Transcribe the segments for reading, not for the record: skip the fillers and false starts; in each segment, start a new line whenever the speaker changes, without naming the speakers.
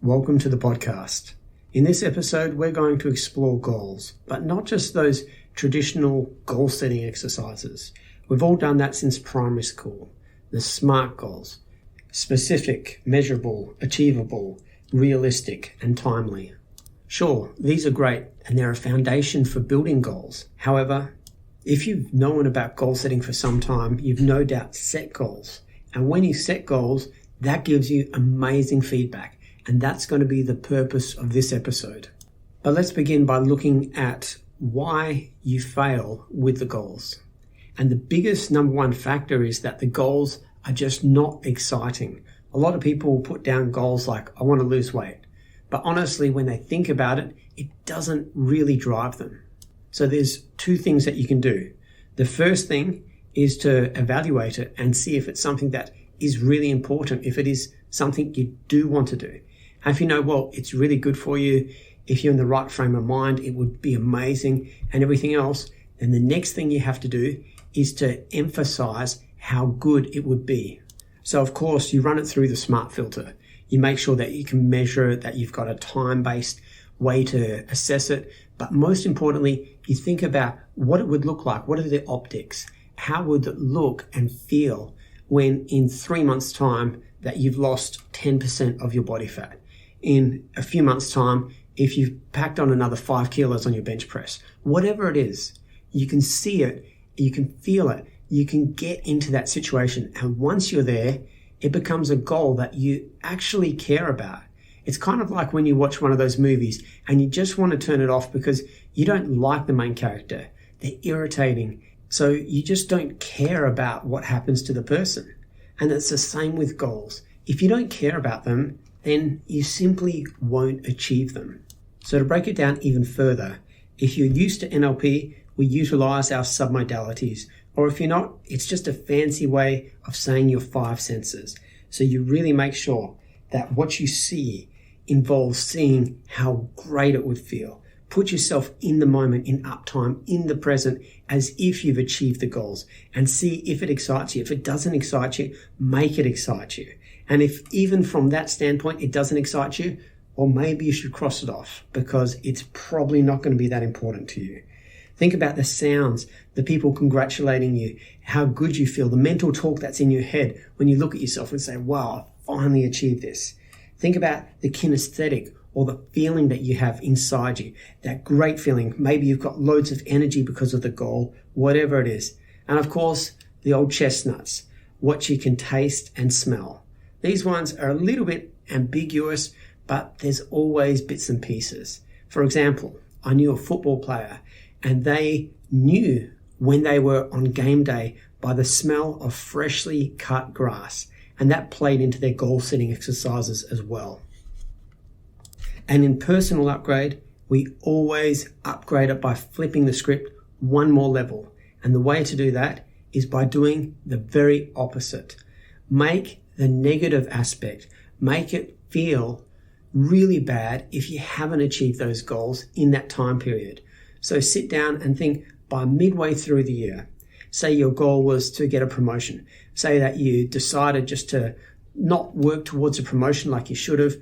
welcome to the podcast. In this episode, we're going to explore goals, but not just those traditional goal-setting exercises. We've all done that since primary school. The SMART goals: specific, measurable, achievable, realistic, and timely. Sure, these are great, and they're a foundation for building goals. However, if you've known about goal setting for some time, you've no doubt set goals. And when you set goals, that gives you amazing feedback. And that's going to be the purpose of this episode. But let's begin by looking at why you fail with the goals. And the biggest number one factor is that the goals are just not exciting. A lot of people put down goals like, I want to lose weight. But honestly, when they think about it, it doesn't really drive them. So there's two things that you can do. The first thing is to evaluate it and see if it's something that is really important, if it is something you do want to do. And if you know, well, it's really good for you, if you're in the right frame of mind, it would be amazing and everything else, then the next thing you have to do is to emphasize how good it would be. So of course, you run it through the SMART filter. You make sure that you can measure it, that you've got a time-based way to assess it. But most importantly, you think about what it would look like. What are the optics? How would it look and feel when in 3 months' time that you've lost 10% of your body fat? In a few months' time, if you've packed on another 5 kilos on your bench press, whatever it is, you can see it, you can feel it, you can get into that situation. And once you're there, it becomes a goal that you actually care about. It's kind of like when you watch one of those movies and you just want to turn it off because you don't like the main character. They're irritating. So you just don't care about what happens to the person. And it's the same with goals. If you don't care about them, then you simply won't achieve them. So to break it down even further, if you're used to NLP, we utilize our submodalities. Or if you're not, it's just a fancy way of saying your 5 senses. So you really make sure that what you see involves seeing how great it would feel. Put yourself in the moment, in uptime, in the present, as if you've achieved the goals, and see if it excites you. If it doesn't excite you, make it excite you. And if even from that standpoint, it doesn't excite you, well, maybe you should cross it off because it's probably not going to be that important to you. Think about the sounds, the people congratulating you, how good you feel, the mental talk that's in your head when you look at yourself and say, wow, I finally achieved this. Think about the kinesthetic or the feeling that you have inside you, that great feeling. Maybe you've got loads of energy because of the goal, whatever it is. And of course, the old chestnuts, what you can taste and smell. These ones are a little bit ambiguous, but there's always bits and pieces. For example, I knew a football player and they knew when they were on game day by the smell of freshly cut grass. And that played into their goal-setting exercises as well. And in personal upgrade, we always upgrade it by flipping the script one more level. And the way to do that is by doing the very opposite. Make the negative aspect, make it feel really bad if you haven't achieved those goals in that time period. So sit down and think by midway through the year, say your goal was to get a promotion. Say that you decided just to not work towards a promotion like you should have,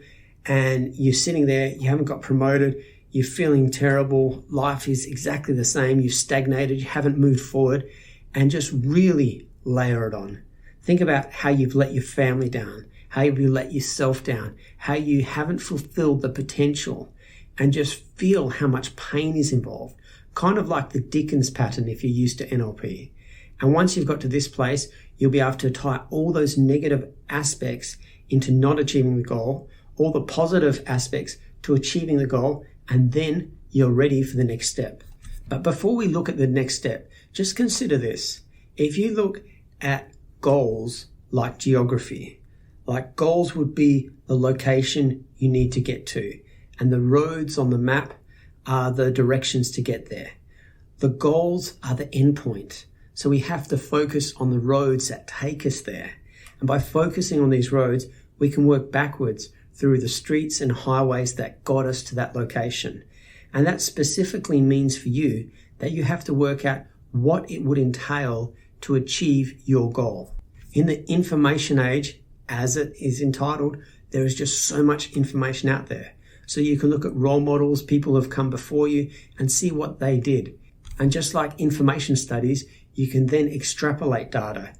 and you're sitting there, you haven't got promoted, you're feeling terrible, life is exactly the same, you've stagnated, you haven't moved forward, and just really layer it on. Think about how you've let your family down, how you've let yourself down, how you haven't fulfilled the potential, and just feel how much pain is involved. Kind of like the Dickens pattern if you're used to NLP. And once you've got to this place, you'll be able to tie all those negative aspects into not achieving the goal, all the positive aspects to achieving the goal, and then you're ready for the next step. But before we look at the next step, just consider this. If you look at goals like geography, like goals would be the location you need to get to, and the roads on the map are the directions to get there. The goals are the endpoint. So we have to focus on the roads that take us there. And by focusing on these roads, we can work backwards through the streets and highways that got us to that location. And that specifically means for you that you have to work out what it would entail to achieve your goal. In the information age, as it is entitled, there is just so much information out there. So you can look at role models, people who have come before you, and see what they did. And just like information studies, you can then extrapolate data,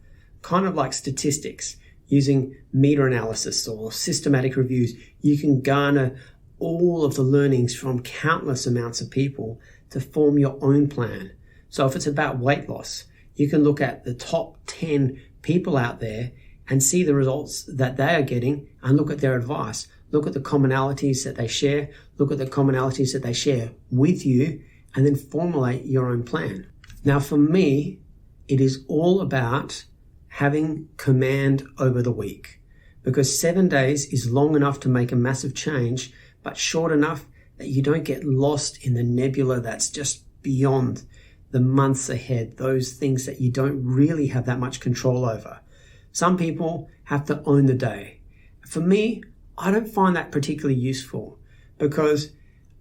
kind of like statistics. Using meta-analysis or systematic reviews, you can garner all of the learnings from countless amounts of people to form your own plan. So if it's about weight loss, you can look at the top 10 people out there and see the results that they are getting and look at their advice. Look at the commonalities that they share, look at the commonalities that they share with you, and then formulate your own plan. Now for me, it is all about having command over the week, because 7 days is long enough to make a massive change, but short enough that you don't get lost in the nebula that's just beyond the months ahead, those things that you don't really have that much control over. Some people have to own the day. For me, I don't find that particularly useful, because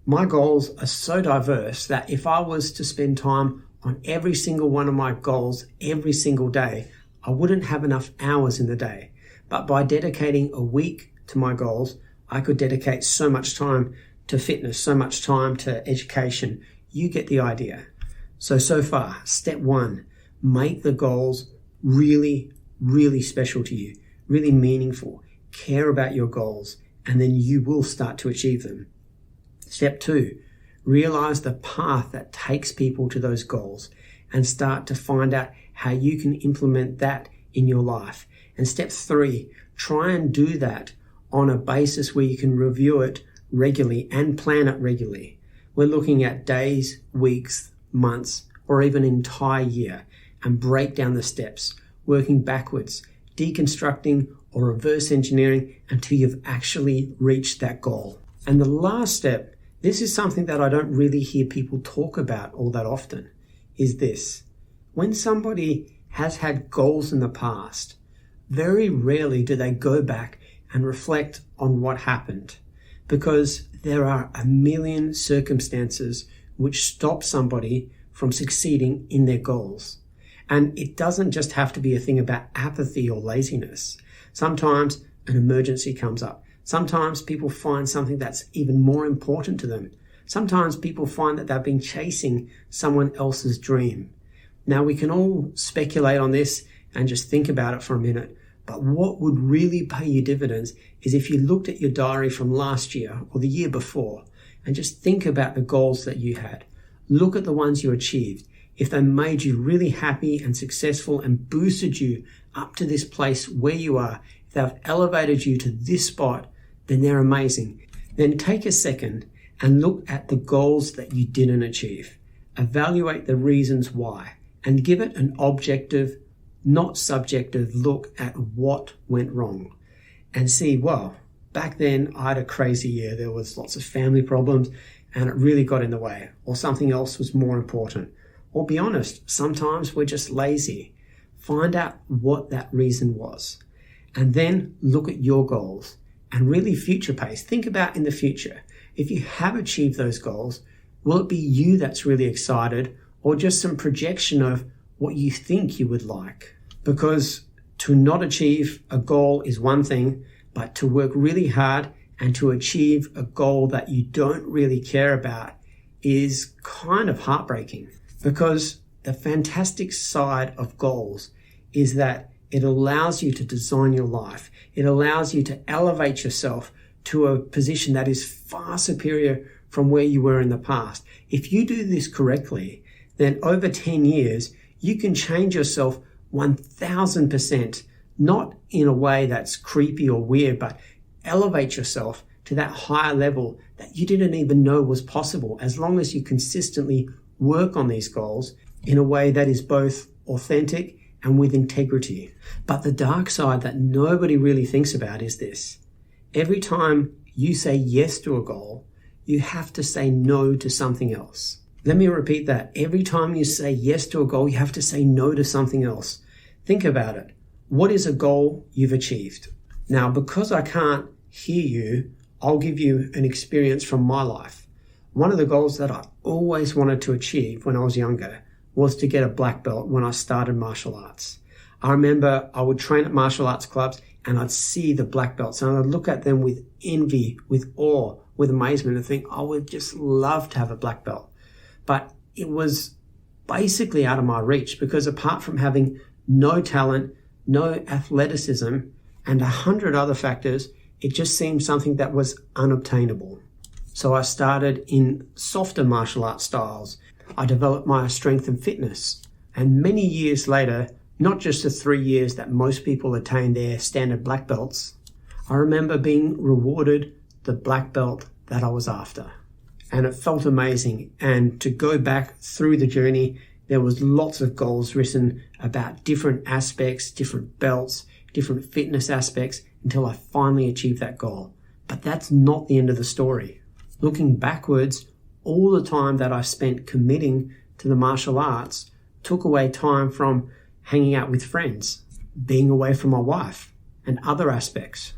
my goals are so diverse that if I was to spend time on every single one of my goals every single day, I wouldn't have enough hours in the day. But by dedicating a week to my goals, I could dedicate so much time to fitness, so much time to education. You get the idea. So far, step 1, make the goals really, really special to you, really meaningful. Care about your goals, and then you will start to achieve them. Step 2, realize the path that takes people to those goals and start to find out how you can implement that in your life. And step 3, try and do that on a basis where you can review it regularly and plan it regularly. We're looking at days, weeks, months, or even an entire year, and break down the steps, working backwards, deconstructing or reverse engineering until you've actually reached that goal. And the last step, this is something that I don't really hear people talk about all that often, is this. When somebody has had goals in the past, very rarely do they go back and reflect on what happened, because there are a million circumstances which stop somebody from succeeding in their goals. And it doesn't just have to be a thing about apathy or laziness. Sometimes an emergency comes up. Sometimes people find something that's even more important to them. Sometimes people find that they've been chasing someone else's dream. Now we can all speculate on this and just think about it for a minute, but what would really pay you dividends is if you looked at your diary from last year or the year before and just think about the goals that you had. Look at the ones you achieved. If they made you really happy and successful and boosted you up to this place where you are, if they've elevated you to this spot, then they're amazing. Then take a second and look at the goals that you didn't achieve. Evaluate the reasons why and give it an objective, not subjective look at what went wrong. And see, well, back then I had a crazy year. There was lots of family problems and it really got in the way, or something else was more important. Or be honest, sometimes we're just lazy. Find out what that reason was. And then look at your goals and really future pace. Think about in the future. If you have achieved those goals, will it be you that's really excited or just some projection of what you think you would like? Because to not achieve a goal is one thing, but to work really hard and to achieve a goal that you don't really care about is kind of heartbreaking. Because the fantastic side of goals is that it allows you to design your life. It allows you to elevate yourself to a position that is far superior from where you were in the past. If you do this correctly, then over 10 years, you can change yourself 1000%, not in a way that's creepy or weird, but elevate yourself to that higher level that you didn't even know was possible, as long as you consistently work on these goals in a way that is both authentic and with integrity. But the dark side that nobody really thinks about is this. Every time you say yes to a goal, you have to say no to something else. Let me repeat that. Every time you say yes to a goal, you have to say no to something else. Think about it. What is a goal you've achieved? Now, because I can't hear you, I'll give you an experience from my life. One of the goals that I always wanted to achieve when I was younger was to get a black belt when I started martial arts. I remember I would train at martial arts clubs and I'd see the black belts and I'd look at them with envy, with awe, with amazement and think, I would just love to have a black belt. But it was basically out of my reach because apart from having no talent, no athleticism, and 100 other factors, it just seemed something that was unobtainable. So I started in softer martial arts styles. I developed my strength and fitness. And many years later, not just the 3 years that most people attain their standard black belts, I remember being rewarded the black belt that I was after. And it felt amazing. And to go back through the journey, there was lots of goals written about different aspects, different belts, different fitness aspects until I finally achieved that goal. But that's not the end of the story. Looking backwards, all the time that I spent committing to the martial arts took away time from hanging out with friends, being away from my wife, and other aspects.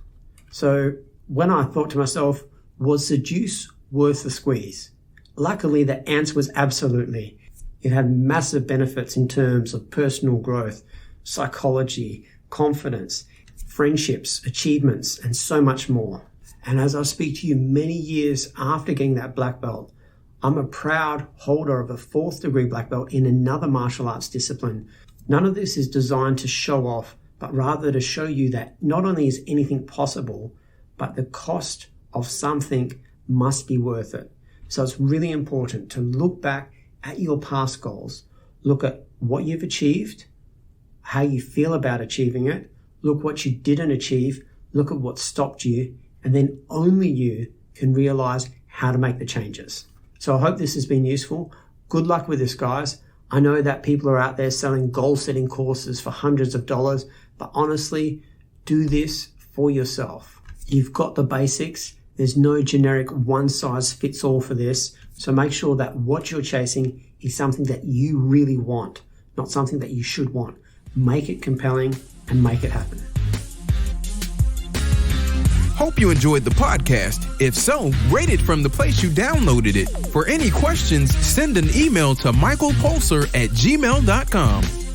So when I thought to myself, was the juice worth the squeeze? Luckily, the answer was absolutely. It had massive benefits in terms of personal growth, psychology, confidence, friendships, achievements, and so much more. And as I speak to you many years after getting that black belt, I'm a proud holder of a 4th degree black belt in another martial arts discipline. None of this is designed to show off, but rather to show you that not only is anything possible, but the cost of something must be worth it. So it's really important to look back at your past goals, look at what you've achieved, how you feel about achieving it, look what you didn't achieve, look at what stopped you, and then only you can realize how to make the changes. So I hope this has been useful. Good luck with this, guys. I know that people are out there selling goal-setting courses for hundreds of dollars, but honestly, do this for yourself. You've got the basics. There's no generic one-size-fits-all for this. So make sure that what you're chasing is something that you really want, not something that you should want. Make it compelling and make it happen.
Hope you enjoyed the podcast. If so, rate it from the place you downloaded it. For any questions, send an email to michaelpulser@gmail.com.